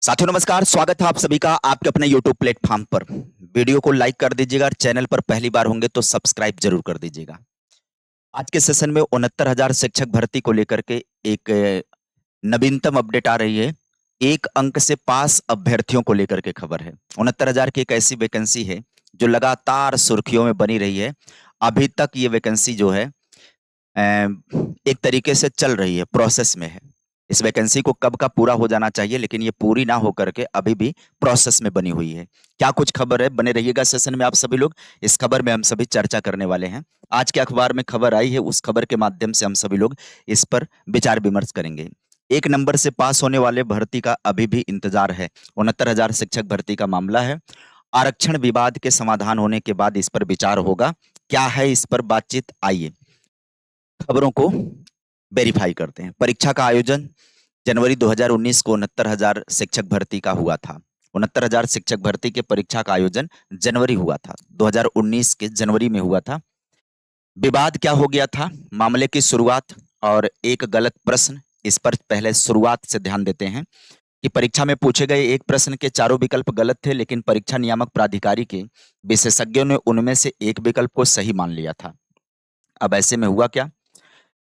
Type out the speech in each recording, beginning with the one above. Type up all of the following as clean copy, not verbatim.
साथियों नमस्कार, स्वागत है आप सभी का आपके अपने YouTube प्लेटफॉर्म पर। वीडियो को लाइक कर दीजिएगा और चैनल पर पहली बार होंगे तो सब्सक्राइब जरूर कर दीजिएगा। आज के सेशन में 69,000 शिक्षक भर्ती को लेकर के एक नवीनतम अपडेट आ रही है। एक अंक से पास अभ्यर्थियों को लेकर के खबर है। 69,000 की एक ऐसी वैकेंसी है जो लगातार सुर्खियों में बनी रही है। अभी तक ये वैकेंसी जो है एक तरीके से चल रही है, प्रोसेस में है। इस वैकेंसी को कब का पूरा हो जाना चाहिए, लेकिन ये पूरी ना होकर के अभी भी प्रोसेस में बनी हुई है। क्या कुछ खबर है, बने रहिएगा सेशन में आप सभी लोग। इस खबर में हम सभी चर्चा करने वाले हैं। आज के अखबार में खबर आई है, उस खबर के माध्यम से हम सभी लोग इस पर विचार विमर्श करेंगे। एक नंबर से पास होने वाले भर्ती का अभी भी इंतजार है। 69,000 शिक्षक भर्ती का मामला है। आरक्षण विवाद के समाधान होने के बाद इस पर विचार होगा। क्या है इस पर बातचीत, आइए खबरों को वेरीफाई करते हैं। परीक्षा का आयोजन जनवरी 2019 को 69,000 शिक्षक भर्ती का हुआ था। 69,000 शिक्षक भर्ती के परीक्षा का आयोजन जनवरी हुआ था, 2019 के जनवरी में हुआ था। विवाद क्या हो गया था, मामले की शुरुआत और एक गलत प्रश्न। इस पर पहले शुरुआत से ध्यान देते हैं कि परीक्षा में पूछे गए एक प्रश्न के चारों विकल्प गलत थे, लेकिन परीक्षा नियामक प्राधिकारी के विशेषज्ञों ने उनमें से एक विकल्प को सही मान लिया था। अब ऐसे में हुआ क्या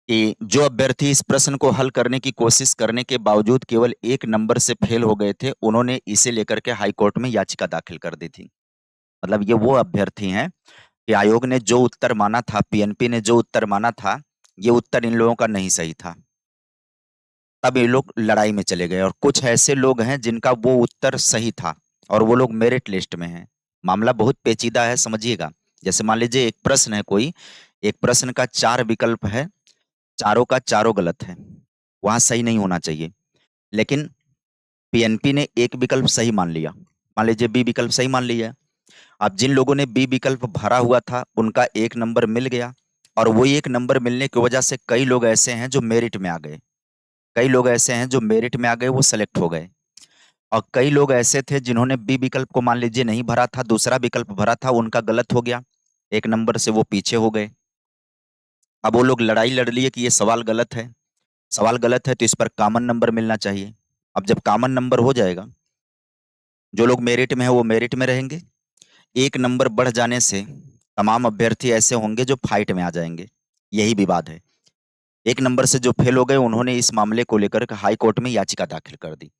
कि जो अभ्यर्थी इस प्रश्न को हल करने की कोशिश करने के बावजूद केवल एक नंबर से फेल हो गए थे, उन्होंने इसे लेकर के हाई कोर्ट में याचिका दाखिल कर दी थी। मतलब ये वो अभ्यर्थी हैं कि आयोग ने जो उत्तर माना था, पीएनपी ने जो उत्तर माना था, ये उत्तर इन लोगों का नहीं सही था। तब ये लोग लड़ाई में चले गए और कुछ ऐसे लोग हैं जिनका वो उत्तर सही था और वो लोग मेरिट लिस्ट में हैं। मामला बहुत पेचीदा है, समझिएगा। जैसे मान लीजिए एक प्रश्न है कोई, एक प्रश्न का 4 विकल्प है, चारों का चारों गलत है, वहां सही नहीं होना चाहिए। लेकिन पीएनपी ने एक विकल्प सही मान लिया, मान लीजिए बी विकल्प सही मान लिया। अब जिन लोगों ने बी विकल्प भरा हुआ था उनका एक नंबर मिल गया, और वही एक नंबर मिलने की वजह से कई लोग ऐसे हैं जो मेरिट में आ गए। कई लोग ऐसे हैं जो मेरिट में आ गए, वो सेलेक्ट हो गए। और कई लोग ऐसे थे जिन्होंने बी विकल्प को मान लीजिए नहीं भरा था, दूसरा विकल्प भरा था, उनका गलत हो गया, एक नंबर से वो पीछे हो गए। अब वो लोग लड़ाई लड़ लिए कि ये सवाल गलत है, सवाल गलत है तो इस पर कॉमन नंबर मिलना चाहिए। अब जब कॉमन नंबर हो जाएगा, जो लोग मेरिट में है वो मेरिट में रहेंगे। एक नंबर बढ़ जाने से तमाम अभ्यर्थी ऐसे होंगे जो फाइट में आ जाएंगे। यही विवाद है। एक नंबर से जो फेल हो गए, उन्होंने इस मामले को लेकर हाई कोर्ट में याचिका दाखिल कर दी।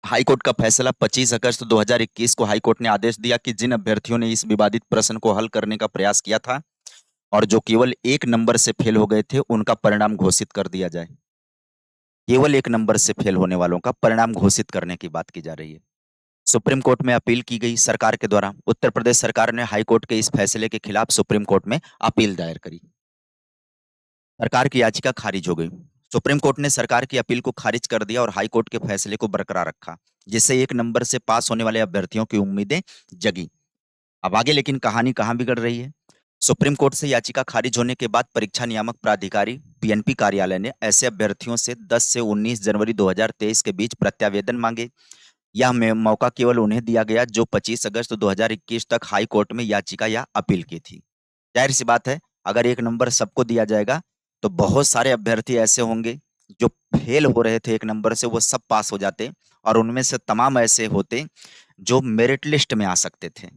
हाई कोर्ट का फैसला 25 अगस्त 2021 को हाई कोर्ट ने आदेश दिया कि जिन अभ्यर्थियों ने इस विवादित प्रश्न को हल करने का प्रयास किया था और जो केवल एक नंबर से फेल हो गए थे, उनका परिणाम घोषित कर दिया जाए। केवल एक नंबर से फेल होने वालों का परिणाम घोषित करने की बात की जा रही है। सुप्रीम कोर्ट में अपील की गई सरकार के द्वारा। उत्तर प्रदेश सरकार ने हाई कोर्ट के इस फैसले के खिलाफ सुप्रीम कोर्ट में अपील दायर करी। सरकार की याचिका खारिज हो गई। सुप्रीम कोर्ट ने सरकार की अपील को खारिज कर दिया और हाई कोर्ट के फैसले को बरकरार रखा, जिससे एक नंबर से पास होने वाले अभ्यर्थियों की उम्मीदें जगी। अब आगे लेकिन कहानी कहां बिगड़ रही है। सुप्रीम कोर्ट से याचिका खारिज होने के बाद परीक्षा नियामक प्राधिकारी पीएनपी कार्यालय ने ऐसे अभ्यर्थियों से 10 से 19 जनवरी 2023 के बीच प्रत्यावेदन मांगे। यह मौका केवल उन्हें दिया गया जो 25 अगस्त 2021 तक हाई कोर्ट में याचिका या अपील की थी। जाहिर सी बात है, अगर एक नंबर सबको दिया जाएगा तो बहुत सारे अभ्यर्थी ऐसे होंगे जो फेल हो रहे थे एक नंबर से, वो सब पास हो जाते, और उनमें से तमाम ऐसे होते जो मेरिट लिस्ट में आ सकते थे,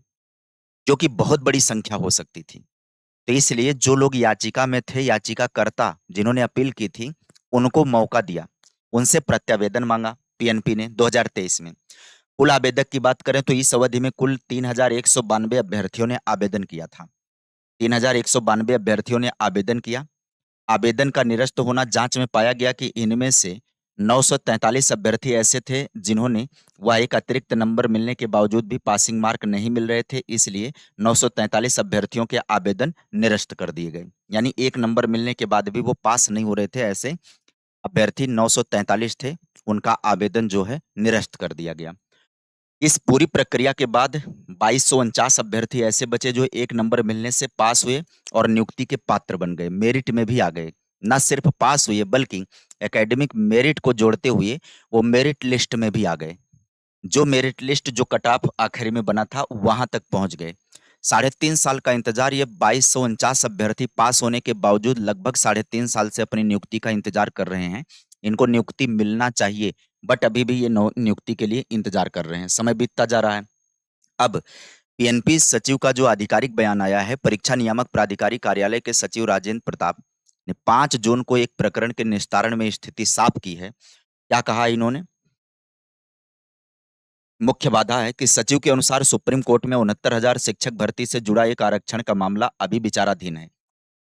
जो कि बहुत बड़ी संख्या हो सकती थी। तो इसलिए जो लोग याचिका में थे, याचिकाकर्ता जिन्होंने अपील की थी, उनको मौका दिया, उनसे प्रत्यावेदन मांगा पीएनपी ने 2023 में। कुल आवेदक की बात करें तो इस अवधि में कुल 3,192 अभ्यर्थियों ने आवेदन किया था। 3,192 अभ्यर्थियों ने आवेदन किया। आवेदन का निरस्त होना जांच में पाया गया कि इनमें से 943 अभ्यर्थी ऐसे थे जिन्होंने वह एक अतिरिक्त नंबर मिलने के बावजूद भी पासिंग मार्क नहीं मिल रहे थे, इसलिए 943 अभ्यर्थियों के आवेदन निरस्त कर दिए गए। यानी एक नंबर मिलने के बाद भी वो पास नहीं हो रहे थे, ऐसे अभ्यर्थी 943 थे, उनका आवेदन जो है निरस्त कर दिया गया। इस पूरी प्रक्रिया के बाद 2249 अभ्यर्थी ऐसे बचे जो एक नंबर मिलने से पास हुए और नियुक्ति के पात्र बन गए, मेरिट में भी आ गए। न सिर्फ पास हुए बल्कि एकेडमिक मेरिट को जोड़ते हुए वो मेरिट लिस्ट में भी आ गए। जो मेरिट लिस्ट जो कट ऑफ आखिरी में बना था वहां तक पहुंच गए। 3.5 साल का इंतजार, ये 2249 अभ्यर्थी पास होने के बावजूद लगभग 3.5 साल से अपनी नियुक्ति का इंतजार कर रहे हैं। इनको नियुक्ति मिलना चाहिए, बट अभी भी ये नियुक्ति के लिए इंतजार कर रहे हैं। समय बीतता जा रहा है। अब पीएनपी सचिव का जो आधिकारिक बयान आया है, परीक्षा नियामक प्राधिकारी कार्यालय के सचिव राजेंद्र प्रताप ने 5 जून को एक प्रकरण के निस्तारण में स्थिति साफ की है। क्या कहा इन्होंने? मुख्य बाधा है कि सचिव के अनुसार सुप्रीम कोर्ट में 69,000 शिक्षक भर्ती से जुड़ा एक आरक्षण का मामला अभी विचाराधीन है।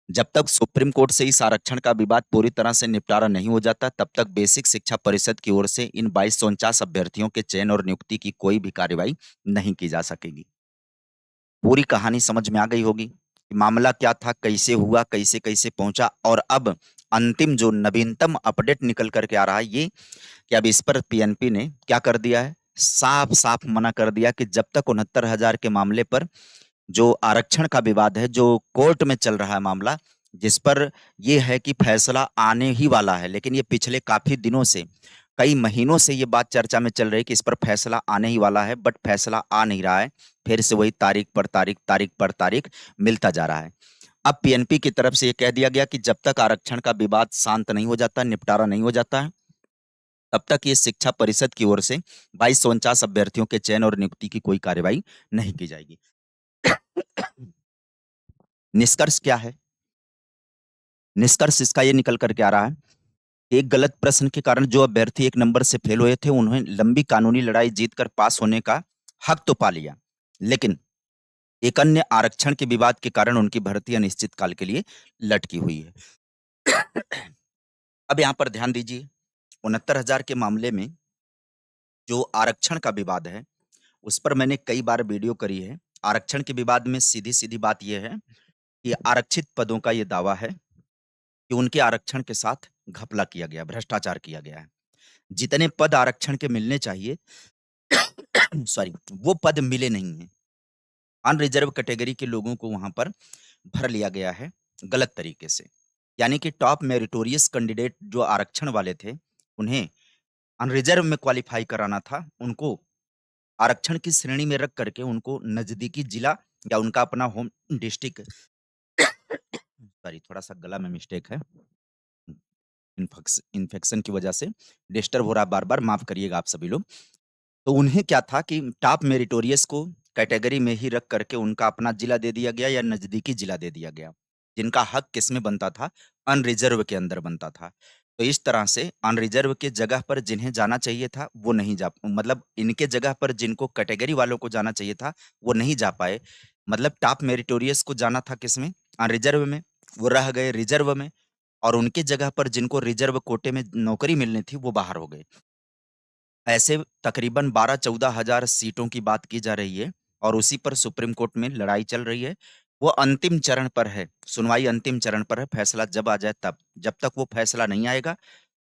जब तक सुप्रीम कोर्ट से इस आरक्षण का विवाद पूरी तरह से निपटारा नहीं हो जाता, तब तक बेसिक शिक्षा परिषद की ओर से इन 2249 अभ्यर्थियों के चयन और नियुक्ति की कोई भी कार्रवाई नहीं की जा सकेगी। पूरी कहानी समझ में आ गई होगी कि मामला क्या था, कैसे हुआ, कैसे-कैसे पहुंचा और अब अंतिम जो नवीनतम अपडेट निकल कर के आ रहा है ये कि अब इस पर पीएनपी ने क्या कर दिया है, साफ-साफ मना कर दिया कि जब तक 69,000 के मामले पर जो आरक्षण का विवाद है, जो कोर्ट में चल रहा है मामला, जिस पर ये है कि फैसला आने ही वाला है, लेकिन ये पिछले काफ़ी दिनों से, कई महीनों से ये बात चर्चा में चल रही है कि इस पर फैसला आने ही वाला है, बट फैसला आ नहीं रहा है। फिर से वही तारीख पर तारीख मिलता जा रहा है। अब पीएनपी की तरफ से ये कह दिया गया कि जब तक आरक्षण का विवाद शांत नहीं हो जाता, निपटारा नहीं हो जाता है, तब तक ये शिक्षा परिषद की ओर से 2249 अभ्यर्थियों के चयन और नियुक्ति की कोई कार्रवाई नहीं की जाएगी। निष्कर्ष क्या है? निष्कर्ष इसका ये निकल कर के आ रहा है, एक गलत प्रश्न के कारण जो अभ्यर्थी 1 नंबर से फेल हुए थे, उन्हें लंबी कानूनी लड़ाई जीतकर पास होने का हक तो पा लिया, लेकिन एक अन्य आरक्षण के विवाद के कारण उनकी भर्ती अनिश्चित काल के लिए लटकी हुई है। अब यहाँ पर ध्यान दीजिए, 69,000 के मामले में जो आरक्षण का विवाद है, उस पर मैंने कई बार वीडियो करी है। आरक्षण के विवाद में सीधी-सीधी बात ये है कि आरक्षित पदों का ये दावा है कि उनके आरक्षण के साथ घपला किया गया, भ्रष्टाचार किया गया है। जितने पद आरक्षण के मिलने चाहिए सॉरी, वो पद मिले नहीं हैं। अनरिजर्व कैटेगरी के लोगों को वहाँ पर भर लिया गया है गलत तरीके से। यानी कि टॉप मेरिटोरियस कैंडिडेट जो आरक्षण वाले थे, उन्हें अनरिजर्व में क्वालीफाई कराना था। उनको आरक्षण की श्रेणी में रख करके उनको नज़दीकी जिला या उनका अपना होम डिस्ट्रिक्ट सॉरी, थोड़ा-सा गला में मिस्टेक है। इन्फेक्शन की वजह से डिस्टर्ब हो रहा है बार-बार, माफ़ करिएगा आप सभी लोग। तो उन्हें क्या था कि टॉप मेरिटोरियस को कैटेगरी में ही रख करके उनका अपना जिला दे दिया गया या नज़दीकी जिला दे दिया गया। जिनका हक किसमें बनता था? अनरिजर्व के अंदर बनता था। तो इस तरह से अनरिजर्व के जगह पर जिन्हें जाना चाहिए था, वो नहीं जा मतलब इनके जगह पर जिनको कैटेगरी वालों को जाना चाहिए था, वो नहीं जा पाए। मतलब टॉप मेरिटोरियस को जाना था किसमें? अनरिजर्व में, वो रह गए रिजर्व में और उनके जगह पर जिनको रिजर्व कोटे में नौकरी मिलनी थी, वो बाहर हो गए। ऐसे तकरीबन 12-14 हज़ार सीटों की बात की जा रही है और उसी पर सुप्रीम कोर्ट में लड़ाई चल रही है। वो अंतिम चरण पर है, सुनवाई अंतिम चरण पर है, फैसला जब आ जाए तब। जब तक वो फैसला नहीं आएगा,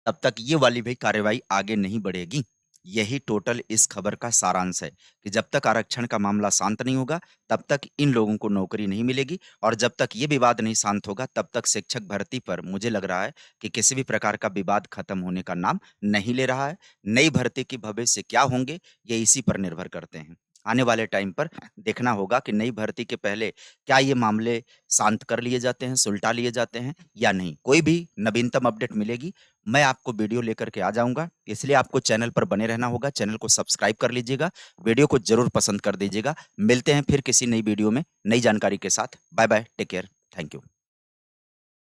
तब तक ये वाली भी कार्रवाई आगे नहीं बढ़ेगी। यही टोटल इस खबर का सारांश है कि जब तक आरक्षण का मामला शांत नहीं होगा, तब तक इन लोगों को नौकरी नहीं मिलेगी और जब तक ये विवाद नहीं शांत होगा, तब तक शिक्षक भर्ती पर मुझे लग रहा है कि किसी भी प्रकार का विवाद खत्म होने का नाम नहीं ले रहा है। नई भर्ती के भविष्य क्या होंगे, ये इसी पर निर्भर करते हैं। आने वाले टाइम पर देखना होगा कि नई भर्ती के पहले क्या ये मामले शांत कर लिए जाते हैं, सुलटा लिए जाते हैं या नहीं। कोई भी नवीनतम अपडेट मिलेगी, मैं आपको वीडियो लेकर के आ जाऊँगा। इसलिए आपको चैनल पर बने रहना होगा, चैनल को सब्सक्राइब कर लीजिएगा, वीडियो को ज़रूर पसंद कर दीजिएगा। मिलते हैं फिर किसी नई वीडियो में, नई जानकारी के साथ। Bye bye, take care, thank you.